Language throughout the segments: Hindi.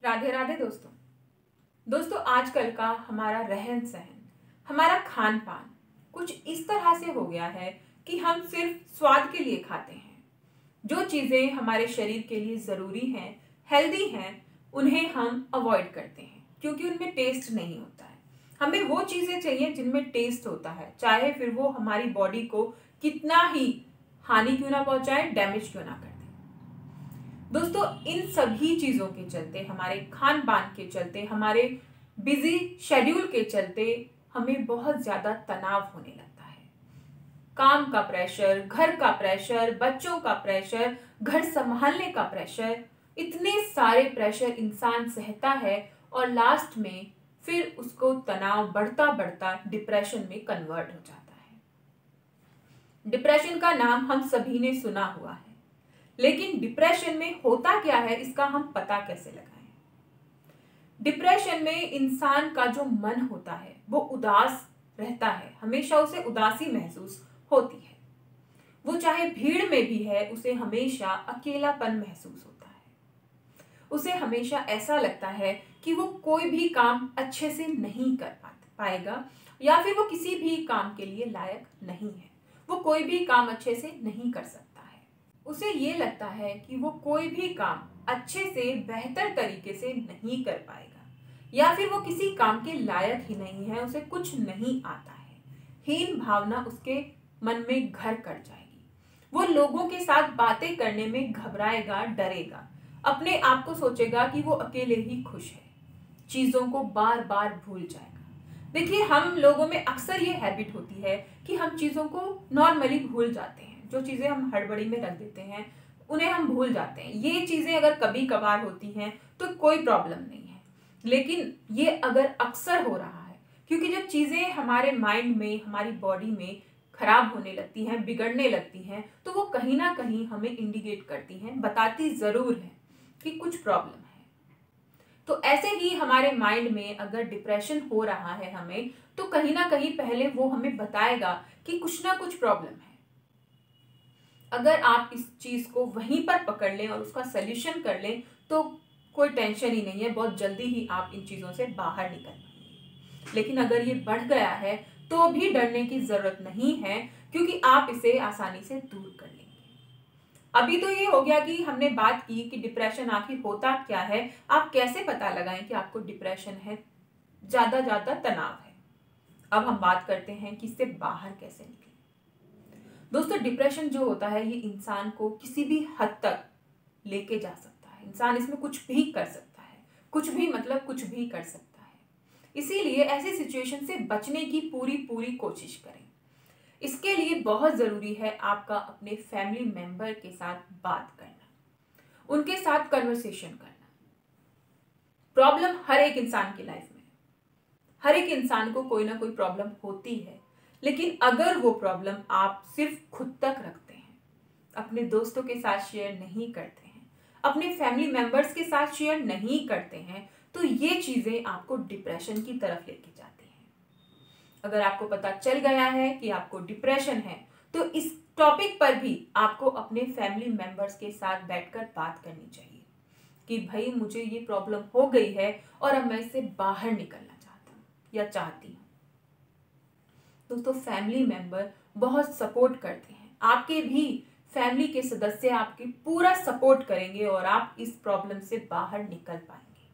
राधे राधे दोस्तों आजकल का हमारा रहन सहन, हमारा खान पान कुछ इस तरह से हो गया है कि हम सिर्फ स्वाद के लिए खाते हैं। जो चीज़ें हमारे शरीर के लिए ज़रूरी हैं, हेल्दी हैं, उन्हें हम अवॉइड करते हैं क्योंकि उनमें टेस्ट नहीं होता है। हमें वो चीज़ें चाहिए जिनमें टेस्ट होता है, चाहे फिर वो हमारी बॉडी को कितना ही हानि क्यों ना पहुंचाए, डैमेज क्यों ना कर दे। दोस्तों इन सभी चीज़ों के चलते, हमारे खान पान के चलते, हमारे बिजी शेड्यूल के चलते हमें बहुत ज़्यादा तनाव होने लगता है। काम का प्रेशर, घर का प्रेशर, बच्चों का प्रेशर, घर संभालने का प्रेशर, इतने सारे प्रेशर इंसान सहता है और लास्ट में फिर उसको तनाव बढ़ता बढ़ता डिप्रेशन में कन्वर्ट हो जाता है। डिप्रेशन का नाम हम सभी ने सुना हुआ है, लेकिन डिप्रेशन में होता क्या है इसका हम पता कैसे लगाएं। डिप्रेशन में इंसान का जो मन होता है वो उदास रहता है, हमेशा उसे उदासी महसूस होती है। वो चाहे भीड़ में भी है, उसे हमेशा अकेलापन महसूस होता है। उसे हमेशा ऐसा लगता है कि वो कोई भी काम अच्छे से नहीं कर पाएगा या फिर वो किसी भी काम के लिए लायक नहीं है। वो कोई भी काम अच्छे से नहीं कर सकता है। उसे ये लगता है कि वो कोई भी काम अच्छे से, बेहतर तरीके से नहीं कर पाएगा या फिर वो किसी काम के लायक ही नहीं है, उसे कुछ नहीं आता है। हीन भावना उसके मन में घर कर जाएगी। वो लोगों के साथ बातें करने में घबराएगा, डरेगा, अपने आप को सोचेगा कि वो अकेले ही खुश है, चीजों को बार बार भूल जाएगा। देखिए, हम लोगों में अक्सर ये हैबिट होती है कि हम चीजों को नॉर्मली भूल जाते हैं। जो चीजें हम हड़बड़ी में रख देते हैं उन्हें हम भूल जाते हैं। ये चीजें अगर कभी कभार होती हैं तो कोई प्रॉब्लम नहीं है, लेकिन ये अगर अक्सर हो रहा है, क्योंकि जब चीजें हमारे माइंड में, हमारी बॉडी में खराब होने लगती हैं, बिगड़ने लगती हैं, तो वो कहीं ना कहीं हमें इंडिकेट करती हैं, बताती जरूर है कि कुछ प्रॉब्लम है। तो ऐसे ही हमारे माइंड में अगर डिप्रेशन हो रहा है हमें, तो कहीं ना कहीं पहले वो हमें बताएगा कि कुछ ना कुछ प्रॉब्लम है। अगर आप इस चीज को वहीं पर पकड़ लें और उसका सलूशन कर लें तो कोई टेंशन ही नहीं है, बहुत जल्दी ही आप इन चीजों से बाहर निकल पाएंगे। लेकिन अगर ये बढ़ गया है तो भी डरने की जरूरत नहीं है, क्योंकि आप इसे आसानी से दूर कर लेंगे। अभी तो ये हो गया कि हमने बात की कि डिप्रेशन आखिर होता क्या है, आप कैसे पता लगाएं कि आपको डिप्रेशन है, ज्यादा तनाव है। अब हम बात करते हैं कि इससे बाहर कैसे निकलें। दोस्तों डिप्रेशन जो होता है ये इंसान को किसी भी हद तक लेके जा सकता है। इंसान इसमें कुछ भी कर सकता है, कुछ भी मतलब कुछ भी कर सकता है। इसीलिए ऐसी सिचुएशन से बचने की पूरी कोशिश करें। इसके लिए बहुत जरूरी है आपका अपने फैमिली मेंबर के साथ बात करना, उनके साथ कन्वर्सेशन करना। प्रॉब्लम हर एक इंसान की लाइफ में, हर एक इंसान को कोई ना कोई प्रॉब्लम होती है, लेकिन अगर वो प्रॉब्लम आप सिर्फ खुद तक रखते हैं, अपने दोस्तों के साथ शेयर नहीं करते हैं, अपने फैमिली मेंबर्स के साथ शेयर नहीं करते हैं, तो ये चीजें आपको डिप्रेशन की तरफ लेके जाती हैं। अगर आपको पता चल गया है कि आपको डिप्रेशन है, तो इस टॉपिक पर भी आपको अपने फैमिली मेंबर्स के साथ बैठकर बात करनी चाहिए कि भाई मुझे ये प्रॉब्लम हो गई है और अब मैं इससे बाहर निकलना चाहता हूँ या चाहती हूँ। दोस्तों फैमिली मेंबर बहुत सपोर्ट करते हैं, आपके भी फैमिली के सदस्य आपकी पूरा सपोर्ट करेंगे और आप इस प्रॉब्लम से बाहर निकल पाएंगे।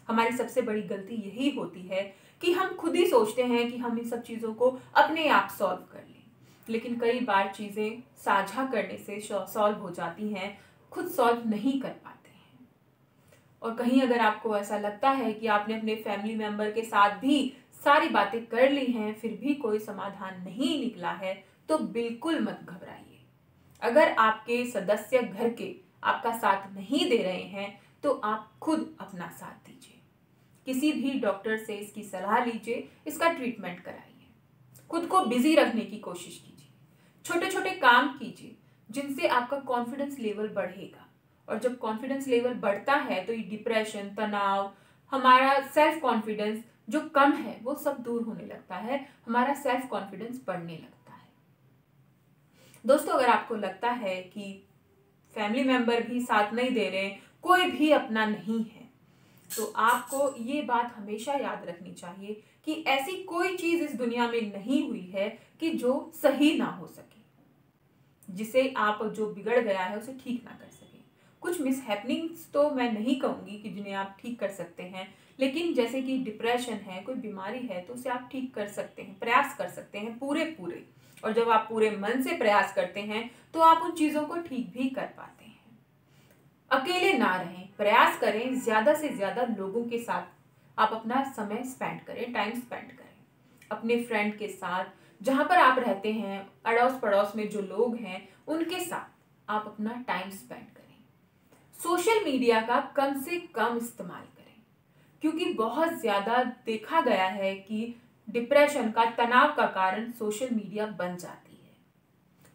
हमारी सबसे बड़ी गलती यही होती है कि हम खुद ही सोचते हैं कि हम इन सब चीज़ों को अपने आप सॉल्व कर लें, लेकिन कई बार चीज़ें साझा करने से सॉल्व हो जाती हैं, खुद सॉल्व नहीं कर पाते हैं। और कहीं अगर आपको ऐसा लगता है कि आपने अपने फैमिली मेंबर के साथ भी सारी बातें कर ली हैं, फिर भी कोई समाधान नहीं निकला है, तो बिल्कुल मत घबराइए। अगर आपके सदस्य घर के आपका साथ नहीं दे रहे हैं, तो आप खुद अपना साथ दीजिए। किसी भी डॉक्टर से इसकी सलाह लीजिए, इसका ट्रीटमेंट कराइए। खुद को बिजी रखने की कोशिश कीजिए, छोटे छोटे काम कीजिए जिनसे आपका कॉन्फिडेंस लेवल बढ़ेगा। और जब कॉन्फिडेंस लेवल बढ़ता है तो ये डिप्रेशन, तनाव, हमारा सेल्फ कॉन्फिडेंस जो कम है वो सब दूर होने लगता है, हमारा सेल्फ कॉन्फिडेंस बढ़ने लगता है। दोस्तों अगर आपको लगता है कि फैमिली मेंबर भी साथ नहीं दे रहे, कोई भी अपना नहीं है, तो आपको ये बात हमेशा याद रखनी चाहिए कि ऐसी कोई चीज इस दुनिया में नहीं हुई है कि जो सही ना हो सके, जिसे आप जो बिगड़ गया है उसे ठीक ना कर सके। कुछ मिसहैपनिंग्स तो मैं नहीं कहूंगी कि जिन्हें आप ठीक कर सकते हैं, लेकिन जैसे कि डिप्रेशन है, कोई बीमारी है, तो उसे आप ठीक कर सकते हैं, प्रयास कर सकते हैं पूरे पूरे। और जब आप पूरे मन से प्रयास करते हैं तो आप उन चीजों को ठीक भी कर पाते हैं। अकेले ना रहें, प्रयास करें, ज्यादा से ज्यादा लोगों के साथ आप अपना समय स्पेंड करें, टाइम स्पेंड करें अपने फ्रेंड के साथ, जहां पर आप रहते हैं, अड़ोस पड़ोस में जो लोग हैं उनके साथ आप अपना टाइम स्पेंड करें। सोशल मीडिया का कम से कम इस्तेमाल करें, क्योंकि बहुत ज्यादा देखा गया है कि डिप्रेशन का, तनाव का कारण सोशल मीडिया बन जाती है,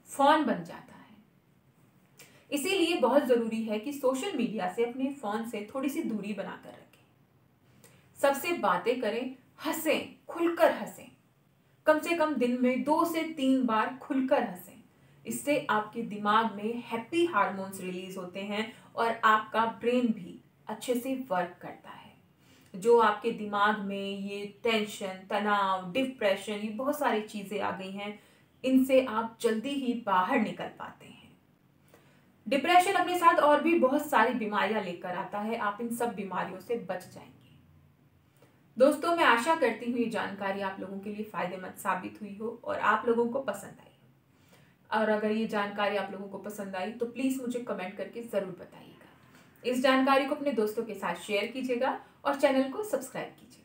फोन बन जाता है। इसीलिए बहुत जरूरी है कि सोशल मीडिया से, अपने फोन से थोड़ी सी दूरी बनाकर रखें। सबसे बातें करें, हंसें, खुलकर हंसें, कम से कम दिन में 2 से 3 बार खुलकर हंसें। इससे आपके दिमाग में हैप्पी हार्मोन्स रिलीज होते हैं और आपका ब्रेन भी अच्छे से वर्क करता है। जो आपके दिमाग में ये टेंशन, तनाव, डिप्रेशन, ये बहुत सारी चीजें आ गई हैं, इनसे आप जल्दी ही बाहर निकल पाते हैं। डिप्रेशन अपने साथ और भी बहुत सारी बीमारियां लेकर आता है, आप इन सब बीमारियों से बच जाएंगे। दोस्तों, मैं आशा करती हूँ ये जानकारी आप लोगों के लिए फायदेमंद साबित हुई हो और आप लोगों को पसंद आई हो। और अगर ये जानकारी आप लोगों को पसंद आई तो प्लीज मुझे कमेंट करके जरूर बताइएगा। इस जानकारी को अपने दोस्तों के साथ शेयर कीजिएगा और चैनल को सब्सक्राइब कीजिएगा।